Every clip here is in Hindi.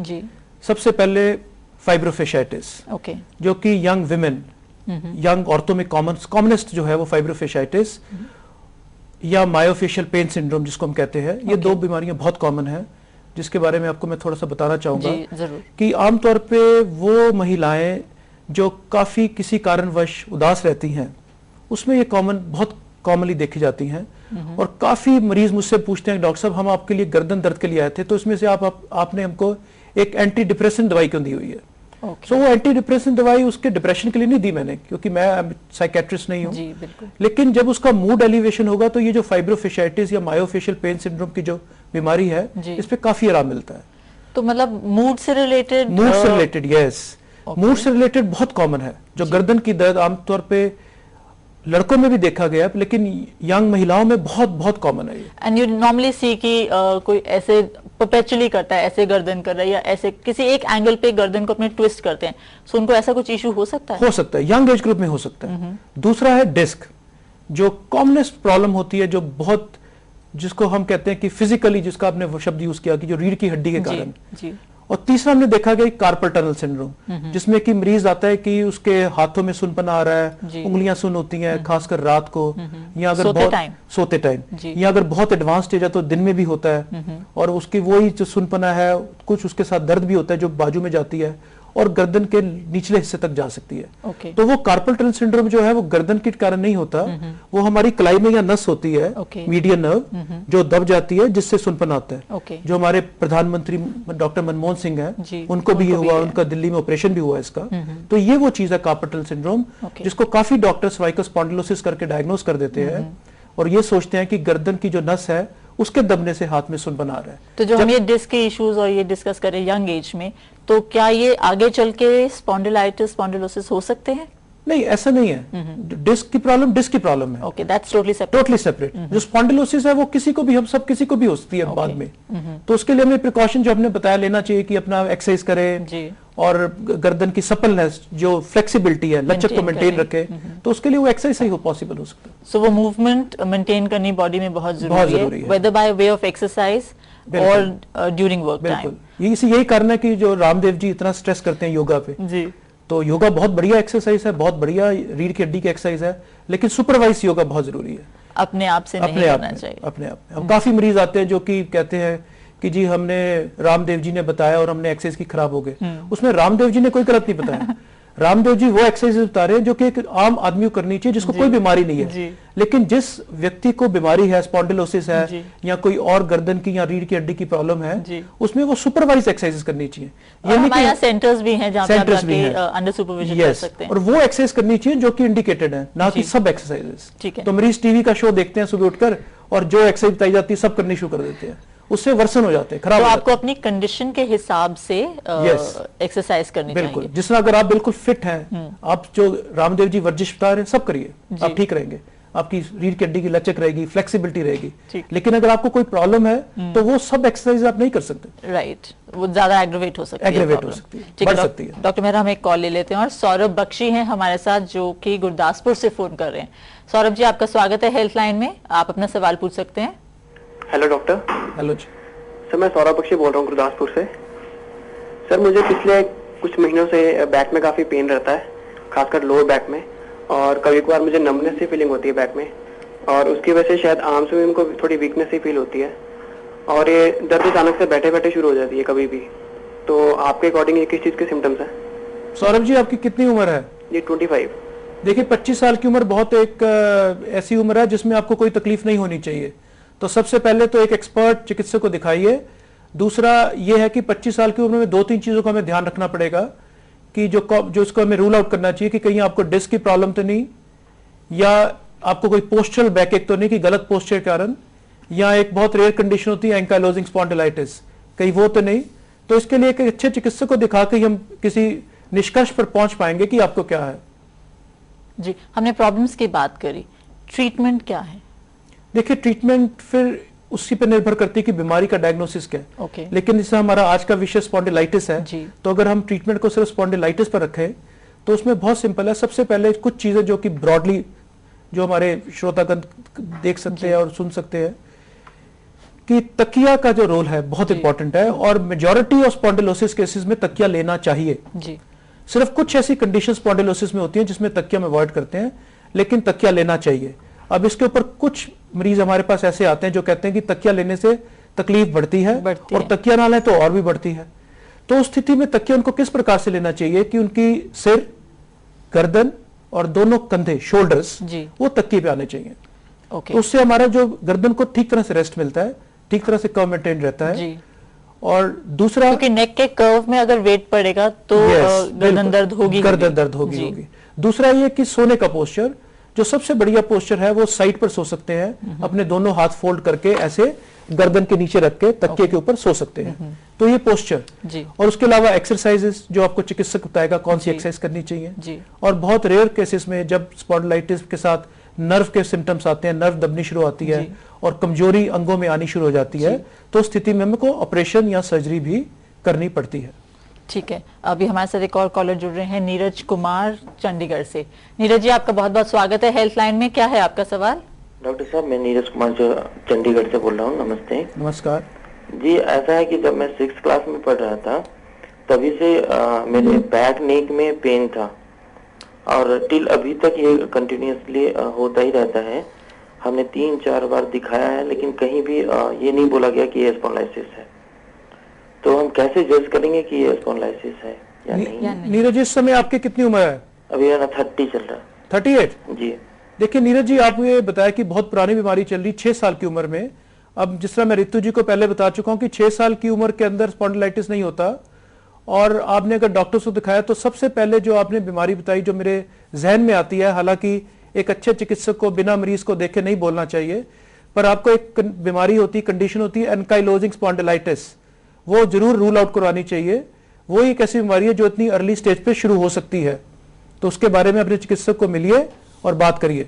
जी। सबसे पहले फाइब्रोफेशाइटिस, ओके, जो कि यंग विमेन, यंग औरतों में कॉमनेस्ट जो है वो फाइब्रोफेशाइटिस या मायोफेशियल पेन सिंड्रोम जिसको हम कहते हैं। ये दो बीमारियां बहुत कॉमन है, जिसके बारे में आपको मैं थोड़ा सा बताना चाहूंगा कि आमतौर पे वो महिलाएं जो काफी किसी कारणवश उदास रहती हैं, उसमें ये बहुत कॉमनली देखी जाती हैं। और काफी मरीज मुझसे पूछते हैं, डॉक्टर साहब हम आपके लिए गर्दन दर्द के लिए आए थे, तो इसमें से आपने हमको एक एंटी डिप्रेशन दवाई क्यों दी हुई है? सो वो एंटी डिप्रेशन दवाई उसके डिप्रेशन के लिए नहीं दी मैंने, क्योंकि मैं साइकेट्रिस्ट नहीं हूँ। लेकिन जब उसका मूड एलिवेशन होगा तो ये जो फाइब्रोफेशाइटिस या मायोफेशियल पेन सिंड्रोम की जो बीमारी है, इस पे काफी आराम मिलता है। तो मतलब मूड से रिलेटेड, यस, मूड से रिलेटेड बहुत कॉमन है। जो गर्दन की दर्द आमतौर पे लड़कों में भी देखा गया है, लेकिन यंग महिलाओं में बहुत कॉमन है। एंड यू नॉर्मली सी कि कोई ऐसे परपेचुअली करता है, ऐसे गर्दन कर रहा है या ऐसे किसी एक एंगल पे गर्दन को अपने ट्विस्ट करते हैं, सो उनको ऐसा कुछ इशू हो सकता है? हो सकता है, यंग एज ग्रुप में हो सकता है। दूसरा है डिस्क, जो कॉमनेस्ट प्रॉब्लम होती है, जो बहुत जिसको हम कहते हैं कि फिजिकली, जिसका आपने वो शब्द यूज किया कि जो रीढ़ की हड्डी के कारण। और तीसरा हमने देखा गया कार्पल टनल सिंड्रोम, जिसमें कि मरीज आता है कि उसके हाथों में सुनपना आ रहा है, उंगलियां सुन होती हैं, खासकर रात को, या अगर सोते टाइम, या अगर बहुत एडवांस स्टेज है तो दिन में भी होता है। और उसकी वही जो सुनपना है, कुछ उसके साथ दर्द भी होता है जो बाजू में जाती है और गर्दन के निचले हिस्से तक जा सकती है। तो वो कार्पल टनल सिंड्रोम जो है वो गर्दन के कारण नहीं होता, वो हमारी कलाई में या नस होती है, मीडियन नर्व, जो दब जाती है, जिससे सुनपन आता है। जो हमारे प्रधानमंत्री डॉक्टर मनमोहन सिंह हैं, उनको भी ये हुआ, उनका दिल्ली में ऑपरेशन भी हुआ इसका। तो ये वो चीज है कार्पल टनल सिंड्रोम, जिसको काफी डॉक्टर सर्वाइकल स्पॉन्डिलोसिस करके डायग्नोस कर देते हैं और ये सोचते हैं कि गर्दन की जो नस है उसके दबने से हाथ में सुनपन आ रहा है। तो जो हम ये डिस्क के इश्यूज और ये डिस्कस करें यंग एज में, तो क्या ये आगे चल के स्पॉन्डिलाइटिस, स्पॉन्डिलोसिस हो सकते हैं? नहीं, ऐसा नहीं है। डिस्क की प्रॉब्लम है। Okay, that's totally separate. जो स्पॉन्डिलोसिस है वो किसी को भी, हम सब किसी को भी हो सकती है बाद में। तो उसके लिए हमें प्रिकॉशन जो हमने बताया लेना चाहिए कि अपना एक्सरसाइज करें और गर्दन की सपलनेस, जो फ्लेक्सिबिलिटी है, लचक को मेंटेन रखे, तो उसके लिए वो एक्सरसाइज ही पॉसिबल हो सकता है। सो वो मूवमेंट मेंटेन करनी बॉडी में बहुत जरूरी है, whether by way of exercise और ड्यूरिंग वर्क टाइम। यही कारण है कि जो रामदेव जी इतना स्ट्रेस करते हैं योगा पे जी। तो योगा बहुत बढ़िया एक्सरसाइज है, बहुत बढ़िया रीढ़ की हड्डी की एक्सरसाइज है, लेकिन सुपरवाइज योगा बहुत जरूरी है। अपने आप से नहीं करना चाहिए। अपने आप में। काफी मरीज आते हैं जो कि कहते हैं कि जी हमने रामदेव जी ने बताया और हमने एक्सरसाइज की खराब हो गए। उसमें रामदेव जी ने कोई गलत नहीं बताया। रामदेव जी वो एक्सरसाइज बता रहे हैं जो कि एक आम आदमी को करनी चाहिए जिसको कोई बीमारी नहीं है। लेकिन जिस व्यक्ति को बीमारी है, स्पॉन्डिलोसिस है या कोई और गर्दन की या रीढ़ की हड्डी की प्रॉब्लम है, उसमें वो सुपरवाइज एक्सरसाइज करनी चाहिए। हमारे सेंटर्स भी हैं जहां पे अंडर सुपरविजन कर सकते हैं, और वो एक्सरसाइज करनी चाहिए जो कि इंडिकेटेड है, ना कि सब एक्सरसाइजेस। तो मरीज टीवी का शो देखते हैं सुबह उठकर और जो एक्सरसाइज बताई जाती है सब करनी शुरू कर देते हैं, उससे वर्सन हो जाते हैं, खराब। तो आपको अपनी कंडीशन के हिसाब से एक्सरसाइज करनी चाहिए। बिल्कुल, जिस अगर आप बिल्कुल फिट हैं, आप जो रामदेव जी वर्जिश बता रहे हैं सब करिए, आप ठीक रहेंगे, आपकी रीढ़ की हड्डी की लचक रहेगी, फ्लेक्सिबिलिटी रहेगी। लेकिन अगर आपको कोई प्रॉब्लम है तो वो सब एक्सरसाइज आप नहीं कर सकते। राइट, वो ज्यादा एग्रेवेट हो सकती है, बढ़ सकती है। डॉक्टर मेहरा, हम एक कॉल ले लेते हैं और सौरभ बख्शी हैं हमारे साथ जो कि गुरदासपुर से फोन कर रहे हैं। सौरभ जी, आपका स्वागत है हेल्पलाइन में, आप अपना सवाल पूछ सकते हैं। Hello doctor. हेलो जी सर, मैं सौरभ बख्शी बोल रहा हूँ गुरदासपुर से। सर, मुझे पिछले कुछ महीनों से बैक में काफी पेन रहता है, खासकर लोअर बैक में, और कभी कभार मुझे नमनेस सी फीलिंग होती है बैक में, और उसकी वजह से शायद आर्म्स में उनको थोड़ी वीकनेस सी फील होती है, और ये दर्द अचानक से बैठे बैठे शुरू हो जाती है कभी भी। तो आपके अकॉर्डिंग ये किस चीज के सिम्टम्स हैं? सौरभ जी, आपकी कितनी उम्र है? ये 25। देखिए, 25 साल की उम्र बहुत एक ऐसी उम्र है जिसमें आपको कोई तकलीफ नहीं होनी चाहिए। तो सबसे पहले तो एक एक्सपर्ट चिकित्सक को दिखाइए। दूसरा ये है कि 25 साल की उम्र में 2-3 चीजों का हमें ध्यान रखना पड़ेगा कि जो इसको हमें रूल आउट करना चाहिए कि कहीं आपको डिस्क की प्रॉब्लम तो नहीं, या आपको कोई पोस्चरल बैकएक तो नहीं कि गलत पोस्चर के कारण, या एक बहुत रेयर कंडीशन होती है एंकाइलोजिंग स्पॉन्डिलाइटिस, कहीं वो तो नहीं। तो इसके लिए एक अच्छे चिकित्सक को दिखा के हम किसी निष्कर्ष पर पहुंच पाएंगे कि आपको क्या है। जी, हमने प्रॉब्लम्स की बात करी, ट्रीटमेंट क्या है? देखिए, ट्रीटमेंट फिर उसी पर निर्भर करती है कि बीमारी का डायग्नोसिस क्या है। लेकिन जैसे हमारा आज का विषय स्पॉन्डिलाइटिस है, तो अगर हम ट्रीटमेंट को सिर्फ स्पॉन्डिलाइटिस पर रखें तो उसमें बहुत सिंपल है। सबसे पहले कुछ चीजें जो कि ब्रॉडली जो हमारे श्रोतागण देख सकते हैं और सुन सकते हैं कि तकिया का जो रोल है बहुत इंपॉर्टेंट है, और मेजॉरिटी ऑफ स्पॉन्डिलोसिस केसेस में तकिया लेना चाहिए जी। सिर्फ कुछ ऐसी कंडीशन स्पॉन्डिलोसिस में होती हैं जिसमें तकिया में अवॉइड करते हैं, लेकिन तकिया लेना चाहिए। अब इसके ऊपर कुछ मरीज हमारे पास ऐसे आते हैं जो कहते हैं कि तकिया लेने से तकलीफ बढ़ती है और तकिया ना लें तो और भी बढ़ती है। तो उस स्थिति में तकिया उनको किस प्रकार से लेना चाहिए कि उनकी सिर, गर्दन और दोनों कंधे, शोल्डर्स, वो तकिए पे आने चाहिए। तो उससे हमारा जो गर्दन को ठीक तरह से रेस्ट मिलता है, ठीक तरह से कर्व मेंटेन रहता है। और दूसरा, क्योंकि नेक के कर्व में अगर वेट पड़ेगा तो गर्दन दर्द होगी, गर्दन दर्द होगी। दूसरा ये कि सोने का पोस्चर, जो सबसे बढ़िया पोस्चर है, वो साइड पर सो सकते हैं, अपने दोनों हाथ फोल्ड करके ऐसे गर्दन के नीचे रख के तकिए के ऊपर सो सकते हैं। तो ये पोस्चर, और उसके अलावा एक्सरसाइजेस जो आपको चिकित्सक बताएगा कौन सी एक्सरसाइज करनी चाहिए। और बहुत रेयर केसेस में जब स्पॉन्डिलाइटिस के साथ नर्व के सिम्टम्स आते हैं, नर्व दबनी शुरू होती है और कमजोरी अंगों में आनी शुरू हो जाती है, तो स्थिति में हमको ऑपरेशन या सर्जरी भी करनी पड़ती है। ठीक है, अभी हमारे साथ एक और कॉलर जुड़ रहे हैं, नीरज कुमार चंडीगढ़ से। नीरज जी, आपका बहुत बहुत स्वागत है हेल्थ लाइन में। क्या है आपका सवाल? डॉक्टर साहब, मैं नीरज कुमार जो चंडीगढ़ से बोल रहा हूँ। नमस्ते। नमस्कार जी। ऐसा है कि जब मैं 6th क्लास में पढ़ रहा था तभी से मेरे बैक नेक में पेन था और टिल अभी तक ये कंटिन्यूअसली होता ही रहता है। हमने 3-4 बार दिखाया है लेकिन कहीं भी ये नहीं बोला गया कि ये स्पॉन्डिलाइटिस है। तो हम कैसे जज करेंगे कि ये स्पॉन्डिलाइटिस है या नहीं? नीरज, इस समय आपकी कितनी उम्र है? अभी मेरा 30 चल रहा है। 38? जी। देखिए नीरज जी, आपको ये बताया कि बहुत पुरानी बीमारी चल रही 6 साल की उम्र में। अब जिस तरह मैं रितु जी को पहले बता चुका हूं कि 6 साल की उम्र के अंदर स्पॉन्डिलाइटिस नहीं होता, और आपने अगर डॉक्टर को दिखाया तो सबसे पहले जो आपने बीमारी बताई जो मेरे जहन में आती है, हालांकि एक अच्छे चिकित्सक को बिना मरीज को देखे नहीं बोलना चाहिए, पर आपको एक बीमारी होती है, कंडीशन होती है एनकाइलोजिंग स्पॉन्डिलाइटिस, वो जरूर रूल आउट करवानी चाहिए। वो एक ऐसी बीमारी है जो इतनी अर्ली स्टेज पे शुरू हो सकती है, तो उसके बारे में अपने चिकित्सक को मिलिए और बात करिए।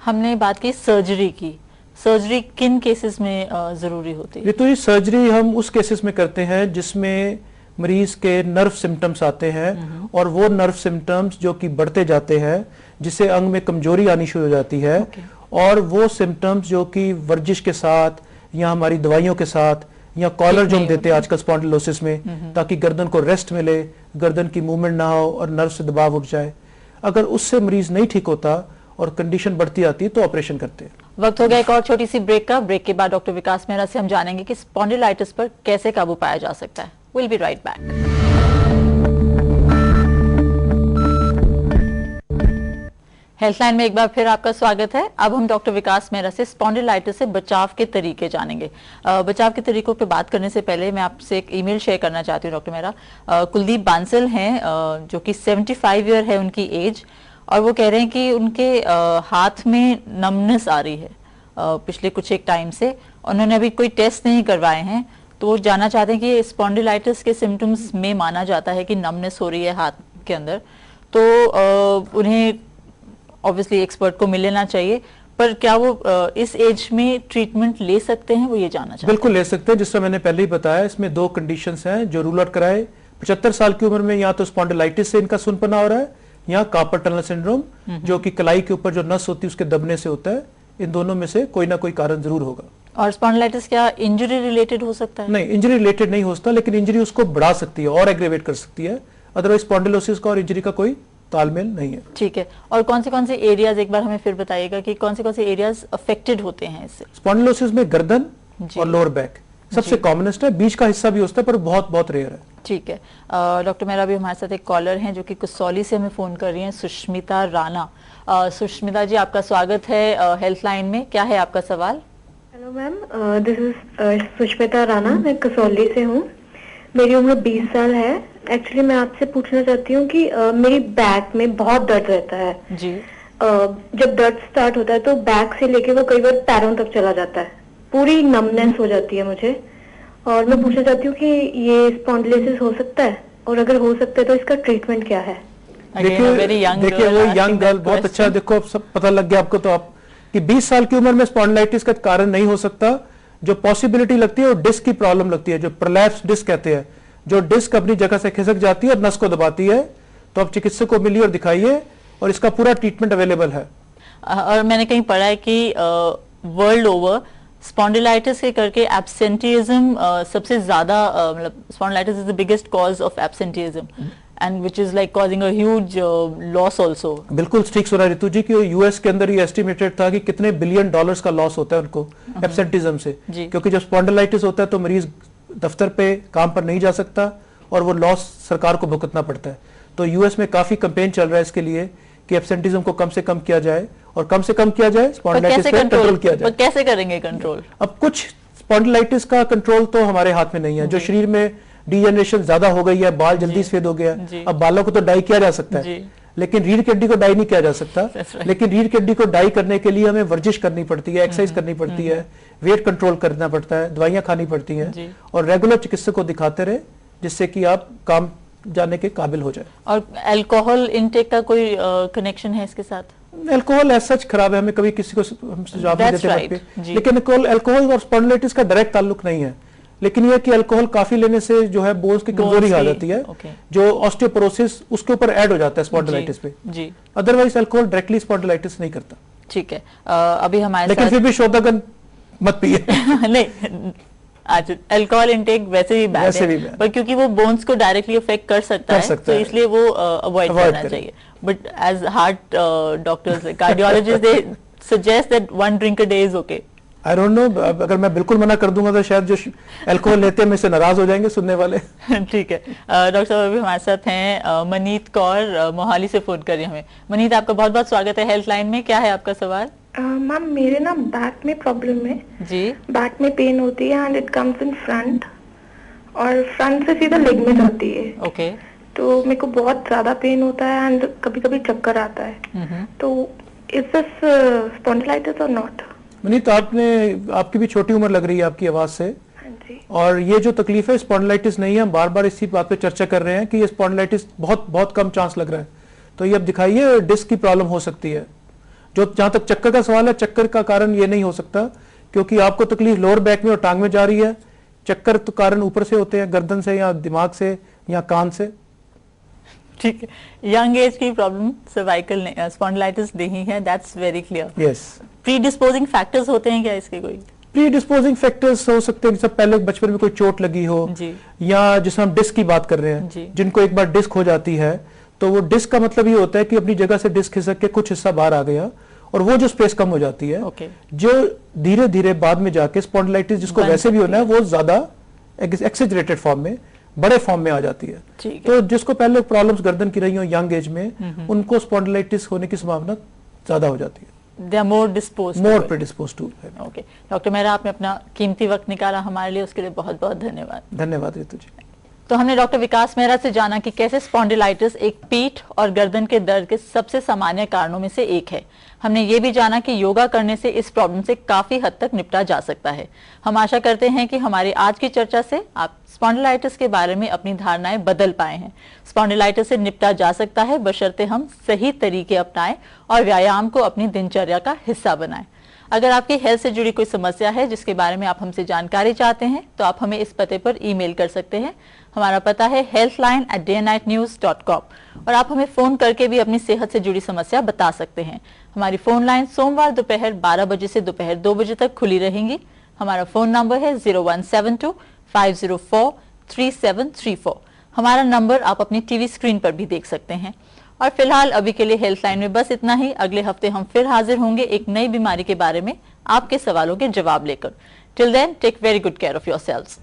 हमने बात की सर्जरी की, सर्जरी किन केसेस में जरूरी होती है? तो ये सर्जरी हम उस केसेस में करते हैं जिसमें मरीज के नर्व सिम्टम्स आते हैं, और वो नर्व सिम्टम्स जो कि बढ़ते जाते हैं, जिससे अंग में कमजोरी आनी शुरू हो जाती है। और वो सिम्टम्स जो कि वर्जिश के साथ या हमारी दवाइयों के साथ या कॉलर जो हम देते हैं आजकल स्पॉन्डिलोसिस में, ताकि गर्दन को रेस्ट मिले, गर्दन की मूवमेंट ना हो और नर्व से दबाव उठ जाए, अगर उससे मरीज नहीं ठीक होता और कंडीशन बढ़ती आती है तो ऑपरेशन करते हैं। वक्त हो गया एक और छोटी सी ब्रेक का। ब्रेक के बाद डॉक्टर विकास मेहरा से हम जानेंगे कि स्पॉन्डिलाइटिस पर कैसे काबू पाया जा सकता है। Will be right back. Healthline में एक बार फिर आपका स्वागत है। अब हम डॉक्टर विकास मेहरा से स्पॉन्डिलाइटिस से बचाव के तरीके जानेंगे। बचाव के तरीकों पे बात करने से पहले मैं आपसे एक ईमेल शेयर करना चाहती हूँ डॉक्टर मेहरा। कुलदीप बांसल हैं, जो कि 75 ईयर है उनकी एज, और वो कह रहे हैं कि उनके हाथ में नमनेस आ रही है पिछले कुछ एक टाइम से। उन्होंने अभी कोई टेस्ट नहीं करवाए हैं, तो वो जानना चाहते हैं कि स्पॉन्डिलाइटिस के सिम्टम्स में माना जाता है कि नमनेस हो रही है हाथ के अंदर, तो उन्हें ऑब्वियसली एक्सपर्ट को मिल लेना चाहिए, पर क्या वो इस एज में ट्रीटमेंट ले सकते हैं, वो ये जानना चाहते हैं। बिल्कुल ले सकते हैं। जिस तरह मैंने पहले ही बताया, इसमें 2 कंडीशंस हैं जो रूल आउट कराए। 75 साल की उम्र में या तो स्पॉन्डिलाइटिस से इनका सुनपना हो रहा है या कार्पल टनल सिंड्रोम, जो कि कलाई के ऊपर जो नस होती है उसके दबने से होता है। इन दोनों में से कोई ना कोई कारण जरूर होगा। और स्पॉन्डिलाइटिस क्या इंजरी रिलेटेड हो सकता है? नहीं, इंजरी रिलेटेड नहीं हो सकता, लेकिन इंजरी उसको बढ़ा सकती है और एग्रेवेट कर सकती है। अदरवाइज स्पॉन्डिलोसिस का और इंजरी का कोई तालमेल नहीं है। ठीक है, और कौन से एरियाज एक बार हमें फिर बताइएगा कि कौन से एरियाज अफेक्टेड होते हैं इससे? स्पॉन्डिलोसिस में गर्दन और लोअर बैक सबसे कॉमनेस्ट है, बीच का हिस्सा भी होता है पर बहुत बहुत रेयर है। ठीक है, डॉक्टर मेरा भी हमारे साथ एक कॉलर हैं जो कि कसौली से हमें फोन कर रही हैं, सुष्मिता राणा। सुष्मिता जी, आपका स्वागत है हेल्थलाइन में। क्या है आपका सवाल? Hello ma'am, this is Sushmita Rana, मैं कसौली से हूँ। मेरी उम्र 20 साल है। एक्चुअली मैं आपसे पूछना चाहती हूँ कि मेरी बैक में बहुत दर्द रहता है जी। जब दर्द स्टार्ट होता है तो बैक से लेके वो कई बार पैरों तक चला जाता है, पूरी नमनेस हो जाती है मुझे, और मैं पूछना चाहती हूँ कि ये स्पॉन्डिलोसिस हो सकता है, और अगर हो सकता है तो इसका ट्रीटमेंट क्या है? देखिए वो यंग गर्ल, बहुत अच्छा। देखो अब सब पता लग गया आपको तो आप कि 20 साल की उम्र में स्पॉन्डिलाइटिस का कारण नहीं हो सकता। जो पॉसिबिलिटी लगती है वो डिस्क की प्रॉब्लम लगती है, जो प्रोलैप्स डिस्क कहते हैं, जो डिस्क अपनी जगह से खिसक जाती है और नस को दबाती है। तो आप चिकित्सक को मिलिए और दिखाइए, और इसका पूरा ट्रीटमेंट अवेलेबल है। और मैंने कहीं पढ़ा है कि वर्ल्ड ओवर स्पॉन्डिलाइटिस के करके एब्सेंटिज्म सबसे ज्यादा मतलब spondylitis is the biggest cause of absenteeism and which is like causing a huge loss also. बिल्कुल ठीक सुना रितु जी कि यूएस के अंदर ये एस्टिमेटेड था कि कितने बिलियन डॉलर्स का लॉस होता है उनको एब्सेंटिज्म से, क्योंकि जब स्पॉन्डिलाइटिस होता है तो मरीज दफ्तर पे काम पर नहीं जा सकता और वो लॉस सरकार को भुगतना पड़ता है। तो यूएस में काफी कैंपेन चल रहा है इसके लिए कि एब्सेंटिज्म को कम से कम किया जाए, और कम से कम किया जाए स्पॉन्डिलाइटिस पे कंट्रोल किया जाए। कैसे करेंगे कंट्रोल? अब कुछ स्पॉन्डिलाइटिस का कंट्रोल तो हमारे हाथ में नहीं है। जो शरीर में डीजेनरेशन ज्यादा हो गई है, बाल जल्दी सफेद हो गया, अब बालों को तो डाई किया जा सकता है, लेकिन रीढ़ की हड्डी को डाई नहीं किया जा सकता। लेकिन रीढ़ की हड्डी को डाई करने के लिए हमें वर्जिश करनी पड़ती है, एक्सरसाइज करनी पड़ती है, वेट कंट्रोल करना पड़ता है, दवाइयां खानी पड़ती हैं, और रेगुलर चिकित्सक को दिखाते रहे जिससे कि आप काम जाने के काबिल हो जाए। और अल्कोहल इनटेक का कोई कनेक्शन है इसके साथ? अल्कोहल ऐसा खराब है, हमें कभी किसी को हम सुझाव नहीं देते, लेकिन अल्कोहल और स्पॉन्डिलाइटिस का डायरेक्ट ताल्लुक नहीं है। लेकिन यह कि अल्कोहल काफी लेने से जो है बोन्स की कमजोरी आ जाती है, जो ऑस्टियोपोरोसिस उसके ऊपर ऐड हो जाता है स्पॉन्डिलाइटिस पे। जी, अदरवाइज अल्कोहल डायरेक्टली स्पॉन्डिलाइटिस नहीं करता। ठीक है, अभी हमारे लेकिन फिर भी श्रोतागण मत पिए। नहीं, आज अल्कोहल इंटेक वैसे भी बैड है, पर क्योंकि वो बोन्स को डायरेक्टली अफेक्ट कर सकता है, तो इसलिए वो अवॉइड करना चाहिए। But as heart doctors, cardiologist, they suggest that 1 drink a day is okay. I don't know, अगर मैं बिल्कुल मना कर दूंगा तो शायद जो अल्कोहल लेते हैं मुझसे नाराज हो जाएंगे सुनने वाले। ठीक है, डॉक्टर साहब अभी हमारे साथ हैं मनीत कौर, मोहाली से फोन कर रही हमें। मनीत, आपका बहुत बहुत स्वागत है हेल्थ लाइन में। क्या है आपका सवाल? मैम, मेरे ना बैक में प्रॉब्लम है जी। बैक में पेन होती है and it comes in front, और फ्रंट से सीधा लेग में जाती है। ओके। तो मेरे को बहुत ज्यादा पेन होता है एंड कभी कभी चक्कर आता है। तो इज दिस स्पॉन्डिलाइटिस और नॉट? मनीत, आपकी भी छोटी उम्र लग रही है आपकी आवाज से, और ये जो तकलीफ है स्पॉन्डिलाइटिस नहीं है। हम बार बार इसी बात पे चर्चा कर रहे हैं कि ये स्पॉन्डिलाइटिस बहुत बहुत कम चांस लग रहा है। तो ये अब दिखाइए, डिस्क की प्रॉब्लम हो सकती है। जो जहां तक चक्कर का सवाल है, चक्कर का कारण ये नहीं हो सकता, क्योंकि आपको तकलीफ लोअर बैक में और टांग में जा रही है। चक्कर तो कारण ऊपर से होते हैं, गर्दन से या दिमाग से या कान से। ठीक है, यंग एज की प्रॉब्लम सर्वाइकल स्पॉन्डिलाइटिस नहीं है, that's very clear. Yes. Predisposing factors होते हैं क्या इसके? कोई प्रीडिस्पोजिंग फैक्टर्स हो सकते हैं, जैसे पहले बचपन में कोई चोट लगी हो, या जिसे हम डिस्क की बात कर रहे हैं, जिनको एक बार डिस्क हो जाती है, तो वो डिस्क का मतलब ये होता है कि अपनी जगह से डिस्क खिसक के कुछ हिस्सा बाहर आ गया, और वो जो स्पेस कम हो जाती है, जो धीरे धीरे बाद में जाके स्पॉन्डिलाइटिस, जिसको वैसे भी होना है, वो ज्यादा एक्सेजरेटेड फॉर्म में, बड़े फॉर्म में आ जाती है। तो जिसको पहले प्रॉब्लम्स गर्दन की रही हो यंग एज में, उनको स्पॉन्डिलाइटिस होने की संभावना ज्यादा हो जाती है। They are more predisposed to. Okay. Doctor Mehra, आपने अपना कीमती वक्त निकाला हमारे लिए, उसके लिए बहुत बहुत धन्यवाद। धन्यवाद रितु जी। तो हमने डॉक्टर विकास मेहरा से जाना कि कैसे स्पॉन्डिलाइटिस एक पीठ और गर्दन के दर्द के सबसे सामान्य कारणों में से एक है। हमने ये भी जाना कि योगा करने से इस प्रॉब्लम से काफी हद तक निपटा जा सकता है। हम आशा करते हैं कि हमारी आज की चर्चा से आप स्पॉन्डिलाइटिस के बारे में अपनी धारणाएं बदल पाए हैं। स्पॉन्डिलाइटिस से निपटा जा सकता है, बशर्ते हम सही तरीके अपनाएं और व्यायाम को अपनी दिनचर्या का हिस्सा बनाएं। अगर आपकी हेल्थ से जुड़ी कोई समस्या है जिसके बारे में आप हमसे जानकारी चाहते हैं, तो आप हमें इस पते पर ईमेल कर सकते हैं। हमारा पता है healthline@daynightnews.com, और आप हमें फोन करके भी अपनी सेहत से जुड़ी समस्या बता सकते हैं। हमारी फोन लाइन सोमवार दोपहर 12 बजे से दोपहर 2 बजे तक खुली रहेंगी। हमारा फोन नंबर है 0172-504-3734। हमारा नंबर आप अपनी टीवी स्क्रीन पर भी देख सकते हैं। और फिलहाल अभी के लिए हेल्थ लाइन में बस इतना ही। अगले हफ्ते हम फिर हाजिर होंगे एक नई बीमारी के बारे में आपके सवालों के जवाब लेकर। Till then, take very good care of yourselves.